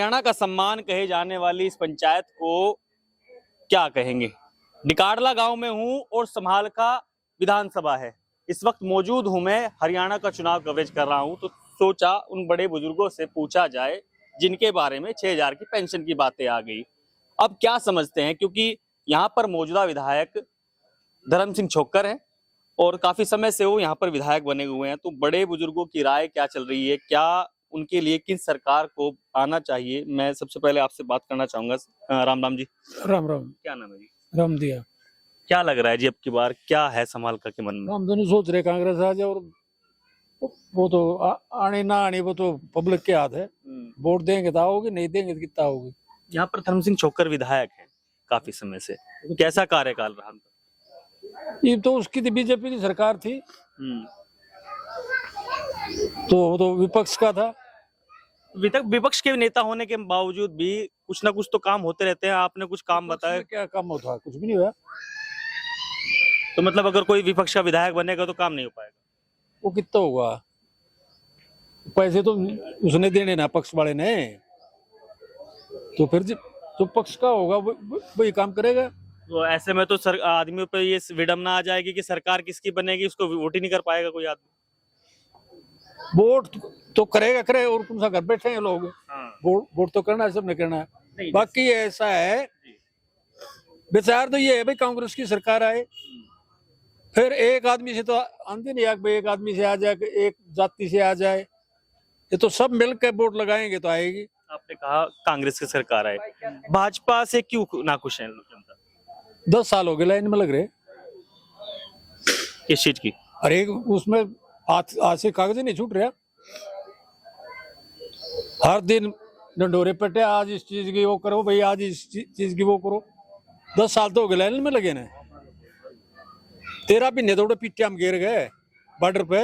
हरियाणा का सम्मान कहे जाने वाली इस पंचायत को क्या कहेंगे। डिकाड़ला गांव में हूं और समालखा विधानसभा है। इस वक्त मौजूद हूं मैं, हरियाणा का चुनाव कवरेज कर रहा हूं, तो सोचा उन बड़े बुजुर्गों से पूछा जाए जिनके बारे में 6,000 की पेंशन की बातें आ गई। अब क्या समझते हैं, क्योंकि यहाँ पर मौजूदा विधायक धर्म सिंह छोक्कर हैं और काफी समय से वो यहाँ पर विधायक बने हुए हैं। तो बड़े बुजुर्गों की राय क्या चल रही है, क्या उनके लिए किस सरकार को आना चाहिए, मैं सबसे पहले आपसे बात करना चाहूंगा। राम राम जी। राम राम। क्या नाम है जी? राम दिया। क्या लग रहा है जी, अब की बार क्या है समालखा के मन में? हम दोनों सोच रहे कांग्रेस आ जाए, और वो तो आने ना आने वो तो पब्लिक के हाथ है। वोट देंगे तो आओगे, नहीं देंगे तो कितना आओगे। यहाँ पर धर्म सिंह छोक्कर विधायक है काफी समय से, कैसा कार्यकाल रहा? ये तो उसकी तो बीजेपी की सरकार थी, तो वो तो विपक्ष का था। विपक्ष के नेता होने के बावजूद भी कुछ ना कुछ तो काम होते रहते हैं। आपने कुछ काम बताया? क्या काम होता है? कुछ भी नहीं हुआ। तो मतलब अगर कोई विपक्ष का विधायक बनेगा तो काम नहीं हो पाएगा? वो कितना होगा? पैसे तो उसने देने ना, पक्ष वाले ने। तो फिर जो पक्ष का होगा वही काम करेगा। तो ऐसे में तो आदमियों पर ये विडंबना आ जाएगी कि सरकार किसकी बनेगी, उसको वोट ही नहीं कर पाएगा कोई आदमी। वोट तो करेगा, करे, और कौन सा घर बैठे हैं लोग। वोट तो करना है, सबने करना है। बाकी ऐसा है, विचार तो ये है भाई कांग्रेस की सरकार आए, फिर एक आदमी से तो आंधी नहीं भाई, एक आदमी से आ जाए, एक जाति से आ जाए, ये तो सब मिलकर वोट लगाएंगे तो आएगी। आपने कहा कांग्रेस की सरकार आए, भाजपा से क्यों नाखुश हैं जनता? 10 साल हो गए लाइन में लग रहे। किस चीज की? अरे उसमें आज से कागज नहीं छूट रहा। हर दिन डंडोरे पट्टे, आज इस चीज की वो करो भाई, आज इस चीज की वो करो। 10 साल तो हो गए लाइन में लगे ना। 13 महीने थोड़े पीटे हम गिर गए बॉर्डर पे,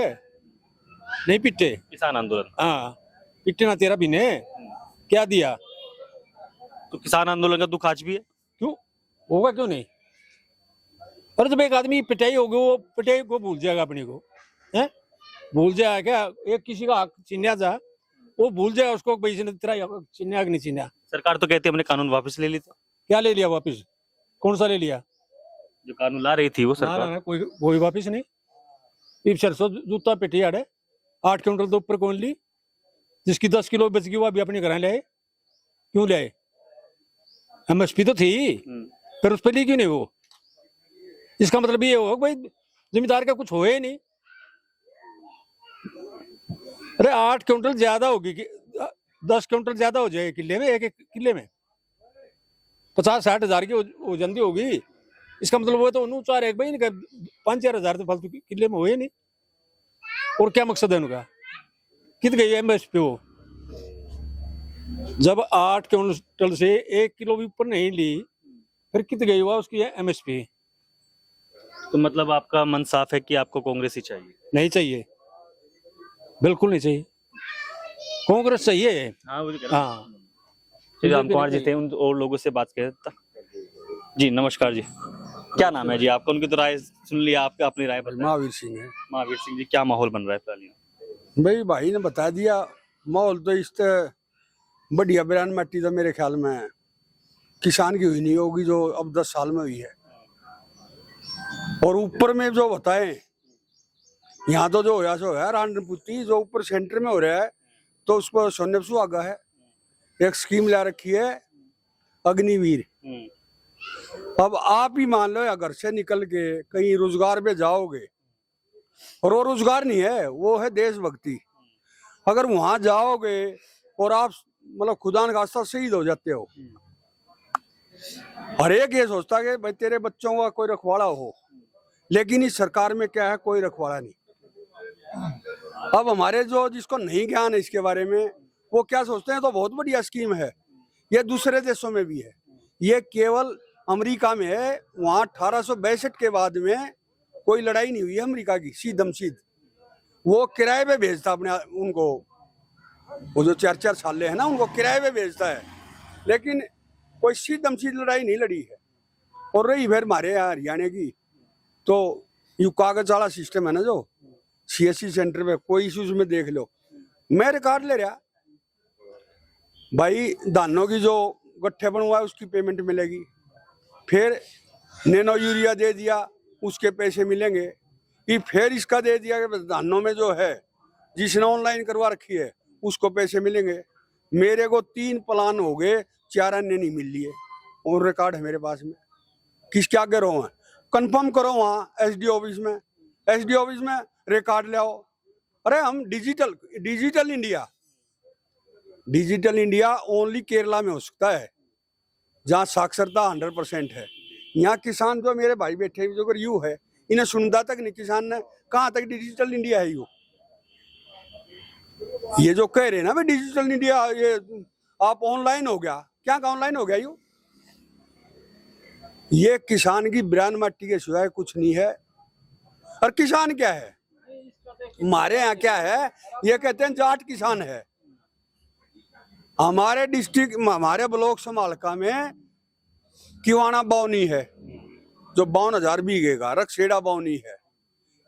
नहीं पीटे। किसान आंदोलन? हाँ पीटे ना 13 महीने। क्या दिया? तो किसान आंदोलन का दुख आज भी है। क्यों होगा, क्यों नहीं? अरे जब एक आदमी पिटाई होगी, वो पिटाई को भूल जाएगा अपने को, है? भूल जाएगा क्या? एक किसी का हक छीना जा, वो भूल जाएगा उसको भाई इसने तेरा छीना कि नहीं छीना। सरकार तो कहती है हमने कानून वापस ले लिया। क्या ले लिया वापस? कौन सा ले लिया? जो कानून ला रही थी वो सरकार। ना, कोई वापस नहीं। सरसों जूता पिटी आड़े 8 क्विंटल तो ऊपर कौन ली? जिसकी 10 किलो बच गई वो अभी अपने घर ले आए। क्यों ले आए? एमएसपी तो थी, फिर उस पर ली क्यों नहीं वो? इसका मतलब ये हो भाई जमींदार का कुछ होए नहीं। अरे 8 क्विंटल ज्यादा होगी कि 10 क्विंटल ज्यादा हो जाए किले में, एक किले में 50-60 हजार की हो जाती होगी। इसका मतलब वो तो 5-4 हजार तो फालतू किले में हुए नहीं। और क्या मकसद है उनका? कित गई एमएसपी वो? जब 8 क्विंटल से 1 किलो भी ऊपर नहीं ली, फिर कित गई हुआ उसकी एमएसपी? तो मतलब आपका मन साफ है कि आपको कांग्रेस ही चाहिए? नहीं चाहिए, बिल्कुल नहीं चाहिए। कांग्रेस चाहिए। हाँ। राम कुमार जी थे, उन और लोगों से बात कर। जी नमस्कार जी, क्या नाम है जी आपका? उनकी तो राय सुन लिया, आपका अपनी राय बताइए। महावीर सिंह है। महावीर सिंह जी, क्या माहौल बन रहा है फिलहाल? भाई ने बता दिया माहौल तो इस बढ़िया बयान मट्टी तो मेरे ख्याल में किसान की हुई नहीं होगी जो अब 10 साल में हुई है। और ऊपर में जो बताए, यहाँ तो जो होया सो है रानपुती, जो ऊपर सेंटर में हो रहा है तो उस पर सोने सुहागा है। एक स्कीम ला रखी है अग्निवीर। अब आप ही मान लो या घर से निकल के कहीं रोजगार पे जाओगे, और वो रोजगार नहीं है, वो है देशभक्ति। अगर वहां जाओगे और आप मतलब खुदा न खास्ता शहीद हो जाते हो, हर एक ये सोचता है कि भाई तेरे बच्चों का कोई रखवाला हो, लेकिन इस सरकार में क्या है, कोई रखवाला नहीं। अब हमारे जो जिसको नहीं ज्ञान है इसके बारे में, वो क्या सोचते हैं तो बहुत बढ़िया स्कीम है, ये दूसरे देशों में भी है, ये केवल अमेरिका में है। वहां 1862 के बाद में कोई लड़ाई नहीं हुई है अमेरिका की, सीधम सीध वो किराए पे भेजता अपने उनको, वो जो 4-4 साले हैं ना उनको किराए पे भेजता है, लेकिन कोई सीधम सीध लड़ाई नहीं लड़ी है। और रही फिर हमारे यहाँ हरियाणा की, तो यू कागज वाला सिस्टम है ना, जो सीएससी सेंटर पे कोई इश्यूज में देख लो, मैं रिकॉर्ड ले रहा भाई धानों की जो गट्ठे बनवाए उसकी पेमेंट मिलेगी, फिर नैनो यूरिया दे दिया उसके पैसे मिलेंगे, कि फिर इसका दे दिया कि धानों में जो है जिसने ऑनलाइन करवा रखी है उसको पैसे मिलेंगे। मेरे को 3 प्लान हो गए, 4 अन्य नहीं मिल लिए, और रिकॉर्ड है मेरे पास में। किसके आगे रहो है, कंफर्म करो वहाँ एसडी ऑफिस में, एसडी ऑफिस में रिकॉर्ड ले आओ। अरे हम डिजिटल इंडिया ओनली केरला में हो सकता है, जहाँ साक्षरता 100% है। यहाँ किसान जो मेरे भाई बैठे जो यू है, इन्हें सुनता तक नहीं किसान ने, कहाँ तक डिजिटल इंडिया है यू। ये जो कह रहे हैं ना भाई डिजिटल इंडिया, ये आप ऑनलाइन हो गया, क्या ऑनलाइन हो गया यू। ये किसान की ब्रान मट्टी के सिवाय कुछ नहीं है। और किसान क्या है हमारे यहाँ, क्या है, ये कहते हैं जाट किसान है। हमारे डिस्ट्रिक्ट, हमारे ब्लॉक समालका में किवाना बावनी है जो 52,000 बीघे का, रखसेड़ा बावनी है,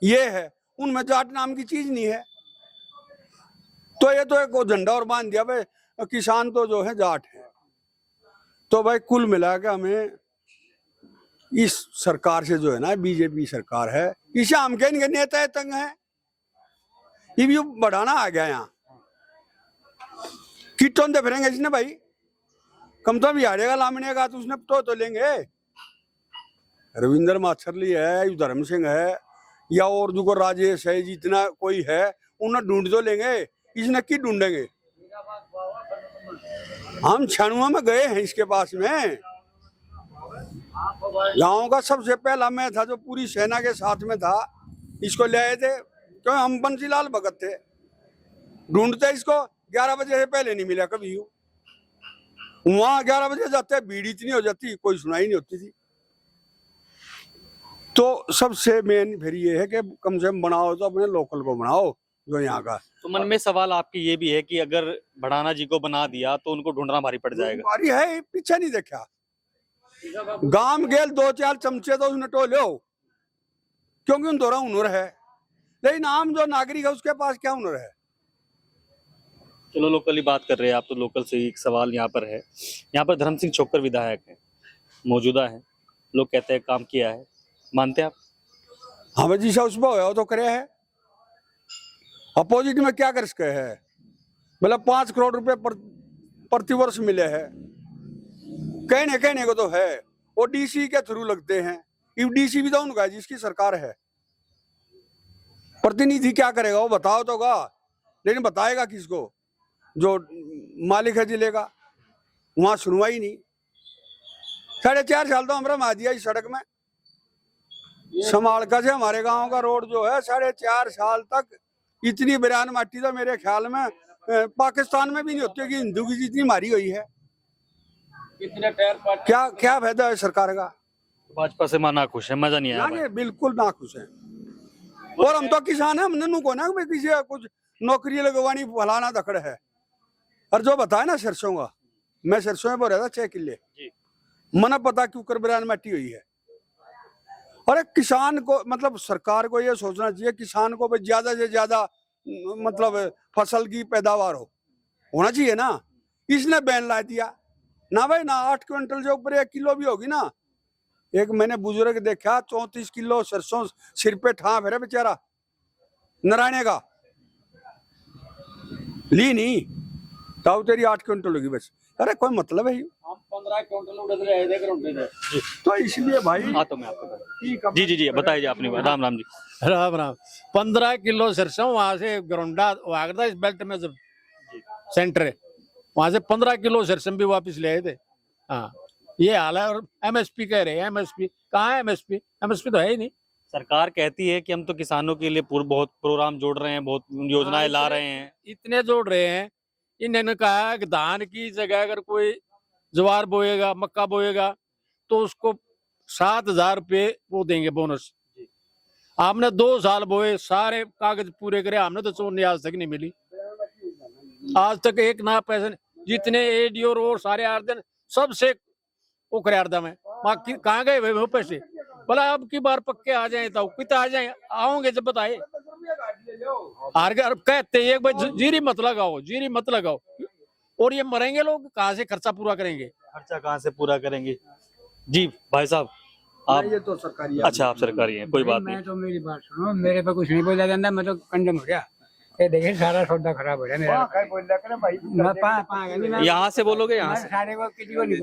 ये है, उनमें जाट नाम की चीज नहीं है। तो ये तो एक झंडा और बांध दिया भाई किसान तो जो है जाट है। तो भाई कुल मिला के हमें इस सरकार से जो है ना, बीजेपी सरकार है, इसे हम के इनके नेता तंग है, ये भी बढ़ाना आ गया यहाँ। किटों दे फिरेंगे इसने भाई, कम तो भी हारेगा लामने का तो उसने तो लेंगे। रविंद्र माछरली है, धर्म सिंह है, या और जो राजेश है, जितना कोई है उन्हें ढूंढ तो लेंगे, इसने की ढूंढेंगे। हम छानुआ में गए हैं इसके पास में, गांव का सबसे पहला मैं था जो पूरी सेना के साथ में था, इसको ले आए थे, क्यों हम बंसीलाल भगत थे, ढूंढते इसको 11 बजे से पहले नहीं मिला कभी। वहां 11 बजे जाते, भीड़ इतनी हो जाती, कोई सुनाई नहीं होती थी। तो सबसे मेन फिर ये है कि कम से कम बनाओ तो अपने लोकल को बनाओ जो यहाँ का। तो मन में सवाल आपकी ये भी है कि अगर भड़ाना जी को बना दिया तो उनको ढूंढना भारी पड़ जाएगा। भारी है, पीछे नहीं देखा, गांव गेल 2-4 चमचे तो उसने टोले हो, क्योंकि उन दोरा हुनर है, लेकिन आम जो नागरिक है उसके पास क्या हुनर है। चलो लोकली बात कर रहे हैं आप, तो लोकल से एक सवाल यहाँ पर है, यहाँ पर धर्म सिंह छोक्कर विधायक है, मौजूदा है, लोग कहते हैं काम किया है, मानते हैं आप? हाँ भाई जी, उस पर तो करे है, अपोजिट में क्या कर सके है, मतलब 5 करोड़ रुपए प्रतिवर्ष मिले हैं, कहने को तो है, वो डीसी के थ्रू लगते हैं, डीसी भी तो उनका है जिसकी सरकार है, प्रतिनिधि क्या करेगा वो बताओ तो गा, लेकिन बताएगा किसको, जो मालिक है जिले का, वहां सुनवाई नहीं। 4.5 साल तो हमारा मा दिया इस सड़क में, समालका से हमारे गांव का रोड जो है 4.5 साल तक इतनी बिरान माटी तो मेरे ख्याल में पाकिस्तान में भी नहीं होती कि हिंदू की जितनी मारी हुई है। कितने टायर क्या फायदा है सरकार का। भाजपा से मां नाखुश है, मजा नहीं आया। बिल्कुल नाखुश है, और हम तो किसान है, हमने नु को ना किसी कुछ नौकरी लगवानी फलाना दखड़ है। और जो बताया ना सरसों का, मैं सरसों में बोल रहा था 6 किले, मना पता क्यों कर बिरान माटी हुई है। और किसान को मतलब सरकार को ये सोचना चाहिए किसान को ज्यादा से ज्यादा मतलब फसल की पैदावार होना चाहिए ना। इसने बैन ला दिया ना भाई, ना 8 क्विंटल से ऊपर 1 किलो भी होगी ना। एक मैंने बुजुर्ग देखा 34 किलो सरसों सिर पे ठा फिर बेचारा नारायणे का, ली नहीं ताऊ तेरी 8 क्विंटल होगी बस। अरे कोई मतलब है हम 15 क्विंटल उड़द रहे थे घंटे थे, तो इसलिए भाई हाँ तो मैं आपको जी बताइए आपने, राम राम जी। राम राम। 15 किलो सरसों वहां से गरोंडा वहां था इस बेल्ट में जब सेंटर है, वहां से 15 किलो सरसों भी वापस ले आए थे। हाँ ये हाल है। और एमएसपी कह रहे हैं, एमएसपी कहाँ है? एमएसपी तो है ही नहीं। सरकार कहती है कि हम तो किसानों के लिए बहुत प्रोग्राम जोड़ रहे हैं, बहुत योजनाएं ला रहे हैं। इतने जोड़ रहे हैं। इन्होंने कहा कि धान की जगह अगर कोई ज्वार बोएगा, मक्का बोएगा तो उसको 7,000 रुपये वो देंगे बोनस। आपने 2 साल बोए, सारे कागज पूरे करे, हमने तो चोरनी आज तक नहीं मिली, आज तक एक ना पैसे। जितने एडीओ और सारे आर्दन सबसे वो करे आर्दा में कहाँ गए वे पैसे। बोला अब की बार पक्के आ जाए तो कितना आ जाए, आओगे जब बताए। हार गए कहते एक बार जीरी मत लगाओ, जीरी मत लगाओ। और ये मरेंगे लोग, कहाँ से खर्चा पूरा करेंगे? खर्चा कहाँ से पूरा करेंगे? जी भाई साहब, आप ये तो सरकारी अच्छा आप सरकारी हैं, कोई बात नहीं। मैं तो मेरी बात सुनो, मेरे पे कुछ नहीं बोला जाता, मैं तो कंडम हो गया। ये देखिए सारा सौदा खराब हो रहा है मेरा। मैं पागल यहाँ से बोलोगे, यहाँ से। सारे को किसी को नहीं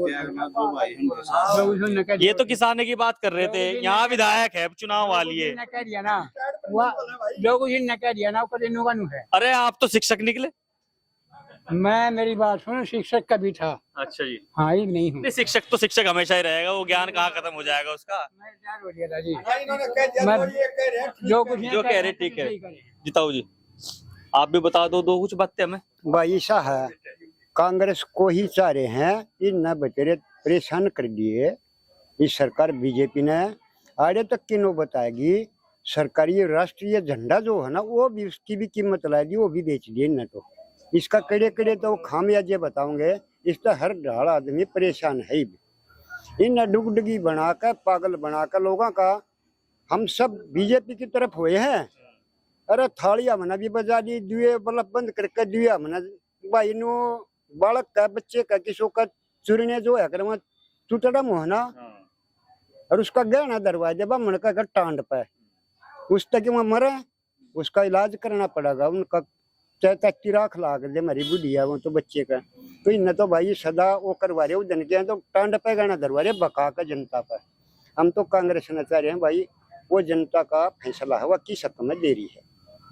बोलता। ये तो किसाने की बात कर रहे थे, यहाँ विधायक है, चुनाव वाली है। न कह दिया ना, लोग उसी ने कह दिया ना, ऊपर देने का नहीं है। अरे आप तो शिक्षक निकले। मैं मेरी बात सुनो, शिक्षक का भी था। अच्छा जी। हाँ, ये नहीं हूँ। नहीं, शिक्षक तो शिक्षक हमेशा ही रहेगा, वो ज्ञान कहाँ खत्म हो जाएगा उसका। मैं तैयार हो गया था जी। मैं जो कुछ जो कह रहे ठीक है। जिताऊ जी, आप भी बता दो कुछ बातें हमें। भाई ऐसा है, कांग्रेस को ही चाह रहे हैं, इन न बेचारे परेशान कर दिए इस सरकार बीजेपी ने। आगे तक की नो बताएगी, सरकारी राष्ट्रीय झंडा जो है ना, वो भी उसकी भी कीमत लाएगी, वो भी बेच दिए न। तो इसका कड़े कड़े तो खामियाजे बताऊंगे, इसका हर ढाल आदमी परेशान है ही। इन डुगडुगी बनाकर, पागल बनाकर लोगों का हम सब बीजेपी की तरफ हुए हैं। अरे थालियां मना भी बजा दी, दुए बल्ब बंद करके दुआ मना भाई नो बालक का, बच्चे का, किसी का चुरने जो है कर चुतड़ा मोहना, और उसका गहना दरवाजे बामण का टांड पे, उस तक वो मरे, उसका इलाज करना पड़ेगा। उनका चाहे तिराख लाग दे मरी बुढ़िया वो तो बच्चे का, तो इन तो भाई सदा वो करवा रहे उदन के, तो टांड पे गहना दरवा रहे बका का जनता पर। हम तो कांग्रेस ने चाह रहे हैं भाई, वो जनता का फैसला है, वह किस हक में दे रही है।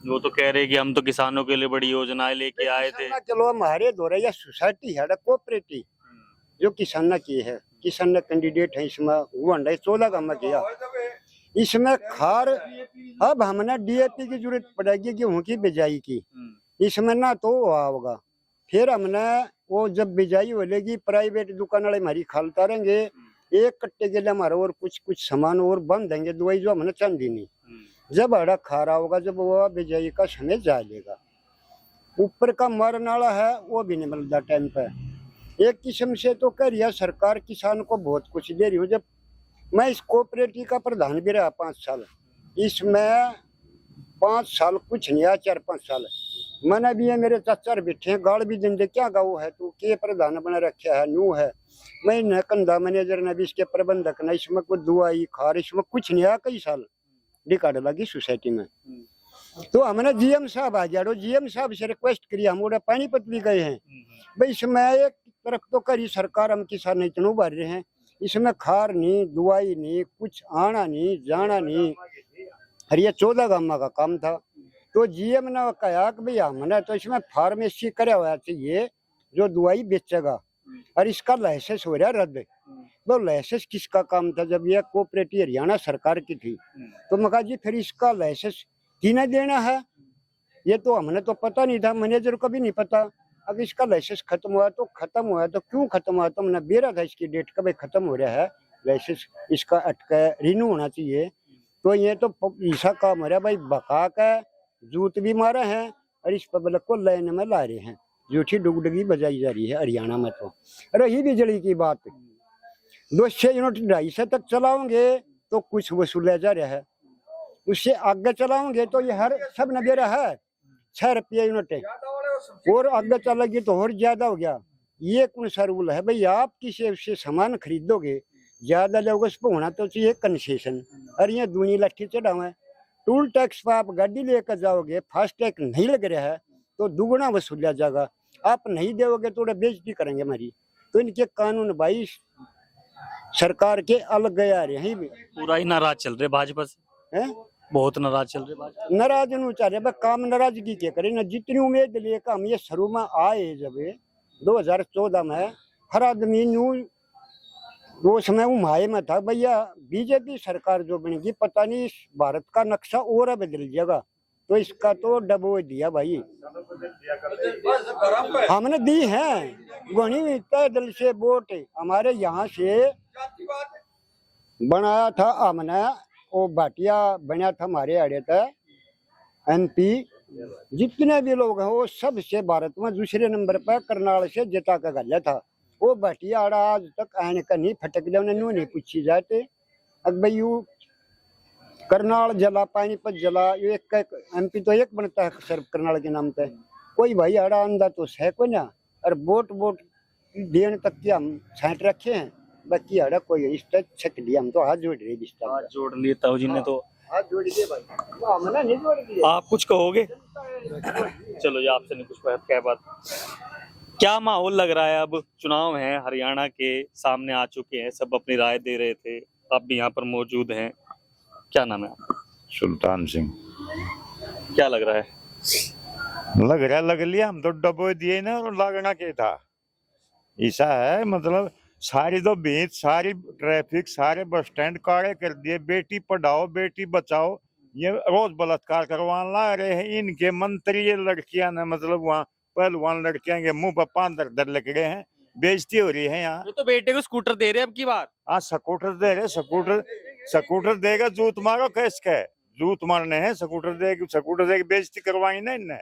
वो तो कह रहे कि हम तो किसानों के लिए बड़ी योजनाएं लेके आए थे। चलो हमारे दौरे या सोसाइटी है कोऑपरेटिव जो किसाना की है, किसान कैंडिडेट है इसमें, वो 14 का में किया इसमें खार। अब हमने डीएपी की जरूरत पड़ेगी गेहूं की बिजाई की, इसमें ना तो होगा। फिर हमने वो जब बिजाई हो लेगी, प्राइवेट दुकान वाले हमारी खालता रहेंगे, एक कट्टे के लिए हमारा और कुछ सामान और बंद देंगे, दवाई जो हमने चांदी नहीं। जब अड़ा खारा होगा, जब वो बिजाई का समय जा लेगा, ऊपर का मरने वाला है वो भी नहीं मिलता टाइम पे। एक किस्म से तो कह रही है सरकार किसान को बहुत कुछ दे रही हो। जब मैं इस कोऑपरेटिव का प्रधान भी रहा 5 साल, इसमें 5 साल कुछ नहीं आया, 4-5 साल मैंने भी है, मेरे चाचा बैठे हैं, गाड़ भी दिन दे क्या गाँव है तू के प्रधान बना रखा है, नू है मैं न कंधा मैनेजर ने भी, इसके प्रबंधक ने, इसमें कोई दुआई खार इसमें कुछ नहीं आया कई साल रिकॉर्ड लगी सोसाइटी में। तो हमने जीएम साहब आ जाओ, जीएम साहब से रिक्वेस्ट करी, हम उड़े पानीपत भी गए हैं भाई, इसमें एक तरफ तो करी सरकार, हम किसान इतना उभर रहे हैं, इसमें खार नहीं, दुआई नहीं, कुछ आना नहीं जाना नहीं। अरे ये 14 गामा का काम था, तो जीएम ने कहा कि भाई हमने तो इसमें फार्मेसी कराया हुआ चाहिए जो दवाई बेचेगा, और इसका लाइसेंस हो रहा रद्द। वो लाइसेंस किसका काम था? जब ये कोऑपरेटिव हरियाणा सरकार की थी, तो मैं कहा जी फिर इसका लाइसेंस किन्हें देना है? ये तो हमने तो पता नहीं था, मैनेजर को भी नहीं पता। अब इसका लाइसेंस खत्म हुआ तो खत्म हुआ, तो क्यों खत्म हुआ? तो मैंने बेरा था इसकी डेट का भाई खत्म हो रहा है लाइसेंस, इसका अटका रिन्यू होना चाहिए। तो ये तो ऐसा काम हो रहा है भाई, बका का जूत भी मारा है और इस पब्लिक को लाइन में ला रहे हैं, झूठी डुगडुगी बजाई जा रही है हरियाणा में। तो रही बिजली की बात, 200 यूनिट 250 तक चलाओगे तो कुछ वसूला जा रहा है, उससे आगे चलाओगे तो ये हर सब न दे रहा है 6 रुपये यूनिट, और आगे चलेगी तो और ज्यादा हो गया। ये कौन सा रूल है भाई? आप किसी उससे सामान खरीदोगे, ज्यादा लोगों से होना तो चाहिए कंसेशन, और ये दूनी लट्ठी चढ़ावा है। टूल टैक्स पर आप गाड़ी लेकर जाओगे, फास्ट टैग नहीं लग रहा है तो दुगुना वसूला जाएगा, आप नहीं दोगे तो बेइज्जती करेंगे हमारी। तो इनके कानून भाई सरकार के अलग गया रहे हैं, पूरा ही नाराज चल रहे भाजपा से, हैं? बहुत नाराज चल रहे भाजपा। नाराज नहीं चाह रहे, काम नाराजगी के करे ना। जितनी उम्मीद लेकर हम ये शुरू में आए, जब 2014 में हर आदमी न्यू वो समय उमाए में था भैया बीजेपी सरकार जो बनेगी, पता नहीं भारत का नक्शा और बदल जाएगा, तो इसका तो डबो दिया भाई, हमने दी है गणी तय दिल से वोट। हमारे यहाँ से बनाया था हमने, वो भाटिया बना था हमारे आड़े तक MP, जितने भी लोग हैं वो सबसे भारत में दूसरे नंबर पर करनाल से जिता का गया था। वो भाटिया आड़ा आज तक आने का नहीं फटक लिया, उन्हें नहीं पूछी जाते। अब भाई यू करनाल जला, पानीपत जला, एक MP तो एक बनता है सर करनाल के नाम पे, कोई भाई आड़ा अंधा तो है को ना, और बोट बोट देने तक की हम छांट रखे हैं। बाकी हड़ा कोई इस तक छक दिया, हम तो हाथ जोड़ रहे बिस्तर हाथ जोड़ लिए ताऊ जी ने तो। हाथ जोड़ दिए भाई, वो हमने नहीं जोड़ दिए। आप कुछ कहोगे? चलो जी, आपसे नहीं कुछ कह बात। क्या माहौल लग रहा है? अब चुनाव है, हरियाणा के सामने आ चुके हैं, सब अपनी राय दे रहे थे, आप भी यहाँ पर मौजूद हैं। क्या नाम है आपका? सुल्तान सिंह। क्या लग रहा है? लग लिया, हम तो डबो दिए ना, और लगना क्या था। ऐसा है, मतलब सारी तो भीड़, सारी ट्रैफिक, सारे बस स्टैंड काले कर दिए। बेटी पढ़ाओ बेटी बचाओ, ये रोज बलात्कार करवाने ला रहे हैं इनके मंत्री। ये लड़कियां ने मतलब वहाँ पहलवान लड़कियां के मुंह पर पान दर लग रहे हैं, बेइज्जती हो रही है यहाँ। ये तो बेटे को स्कूटर दे रहे हैं अब की बार। हाँ स्कूटर दे रहे, स्कूटर देगा, जूत मारो कैस के जूत मारने हैं। स्कूटर देगी बेइज्जती करवाई ना इनने।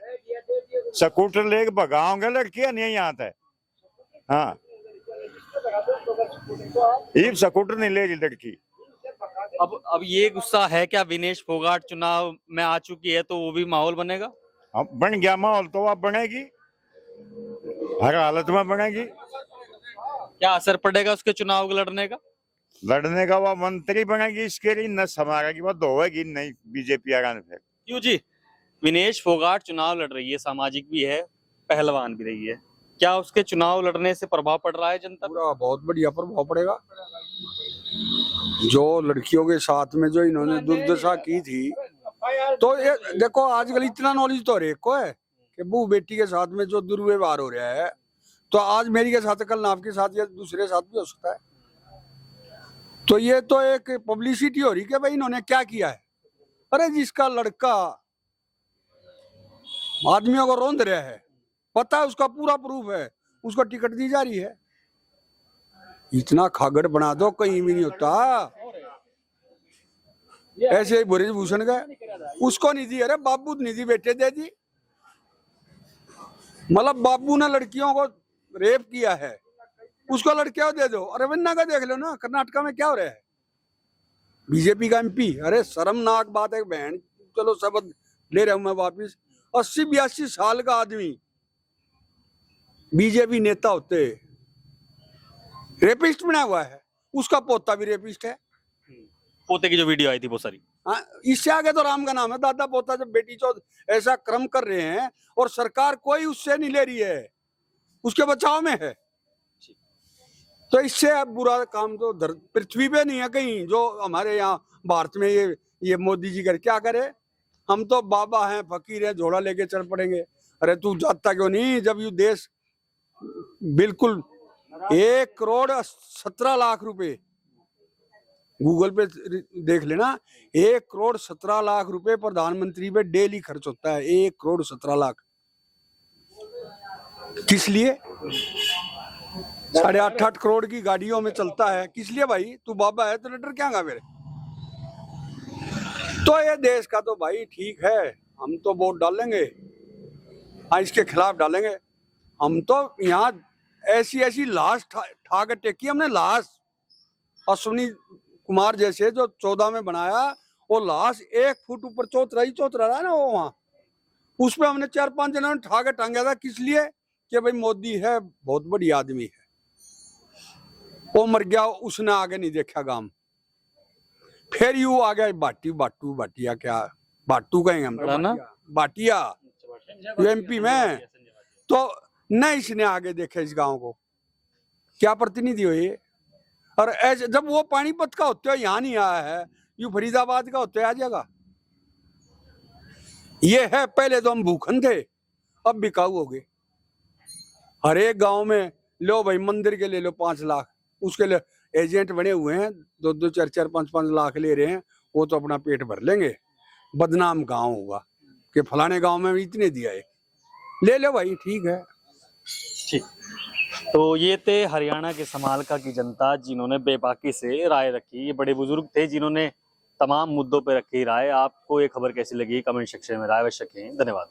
स्कूटर लेके भगाओगे लड़कियां नहीं यहाँ थे। हाँ, ये स्कूटर नहीं ले रही लड़की। अब ये गुस्सा है क्या? विनेश फोगाट चुनाव में आ चुकी है तो वो भी माहौल बनेगा। अब बन गया माहौल, तो अब बनेगी, हर हालत में बनेगी। क्या असर पड़ेगा उसके चुनाव को लड़ने का? लड़ने का वो मंत्री बनेगी, इसके लिए न समारेगी, वो धोएगी नहीं बीजेपी आगे फिर। क्यों जी? विनेश फोगाट चुनाव लड़ रही है, सामाजिक भी है, पहलवान भी रही है, क्या उसके चुनाव लड़ने से प्रभाव पड़ रहा है जनता पर? पूरा बहुत बढ़िया प्रभाव पड़ेगा। जो लड़कियों के साथ में जो इन्होंने दुर्दशा की थी, तो ये देखो आजकल इतना नॉलेज तो हर एक को है कि बहू बेटी के साथ में जो दुर्व्यवहार हो रहा है, तो आज मेरी के साथ, कल आपके साथ या दूसरे साथ भी हो सकता है। तो ये तो एक पब्लिसिटी हो रही कि भाई इन्होंने क्या किया है। अरे जिसका लड़का आदमियों को रौंद रहा है, पता है, उसका पूरा प्रूफ है, उसको टिकट दी जा रही है। इतना खागड़ बना दो, कहीं भी नहीं होता। ऐसे ही बुरेज भूषण का उसको नहीं दी, अरे बाबू नहीं दी, बेटे दे दी। मतलब बाबू ने लड़कियों को रेप किया है, उसको लड़कियों दे दो। अरे वन्ना का देख लो ना, कर्नाटका में क्या हो रहा है। बीजेपी का एमपी, अरे शर्मनाक बात है बहन। चलो शब्द ले रहा हूं मैं वापिस। 80-82 साल का आदमी बीजेपी नेता होते रेपिस्ट बना हुआ है, उसका पोता भी रेपिस्ट है। पोते की जो वीडियो आई थी वो सारी। हाँ, इससे आगे तो राम का नाम है। दादा पोता जब बेटी चौथ ऐसा क्रम कर रहे हैं और सरकार कोई उससे नहीं ले रही है, उसके बचाव में है, तो इससे अब बुरा काम तो पृथ्वी पे नहीं है कहीं। जो हमारे यहाँ भारत में ये मोदी जी कर क्या करे। हम तो बाबा हैं, फकीर हैं, झोला लेके चल पड़ेंगे। अरे तू जाता क्यों नहीं? जब ये देश बिल्कुल 1,17,00,000 रुपए, गूगल पे देख लेना, 1,17,00,000 रुपए प्रधानमंत्री पे डेली खर्च होता है। 1,17,00,000 किस लिए? 8.5 करोड़ की गाड़ियों में चलता है, किस लिए भाई? तू बाबा है तो डर क्या गा मेरे? तो ये देश का तो भाई ठीक है, हम तो वोट डालेंगे, हाँ इसके खिलाफ डालेंगे। हम तो यहाँ ऐसी लाश ठाक टेकी हमने। लाश अश्विनी कुमार जैसे जो 14 में बनाया, वो लाश 1 फुट ऊपर चौतरा रहा है ना, वो वहाँ उस पर हमने 4-5 जनों ने ठाके टांगा था। किस लिए? कि भाई मोदी है, बहुत बड़ी आदमी है। वो मर गया, उसने आगे नहीं देखा गांव। फिर यू आ गया भाटिया क्या भाटू कहेंगे हम तो, भाटिया यूएमपी में। तो न इसने आगे देखा इस गांव को, क्या प्रतिनिधि हो ये। और ऐसे जब वो पानीपत का होते हो यहाँ नहीं आया है, यू फरीदाबाद का होते आ जाएगा। ये है, पहले तो हम भूखन थे, अब बिकाऊ हो गए। हर एक गांव में लो भाई, मंदिर के ले लो 5 लाख, उसके लिए एजेंट बने हुए हैं, 2-2, 4-4, 5-5 लाख ले रहे हैं। वो तो अपना पेट भर लेंगे, बदनाम गांव होगा कि फलाने गांव में इतने दिया है, ले लो भाई, ठीक है। ठीक, तो ये थे हरियाणा के समालका की जनता, जिन्होंने बेबाकी से राय रखी। ये बड़े बुजुर्ग थे जिन्होंने तमाम मुद्दों पर रखी राय। आपको ये खबर कैसी लगी? कमेंट सेक्शन में राय अवश्य करें। धन्यवाद।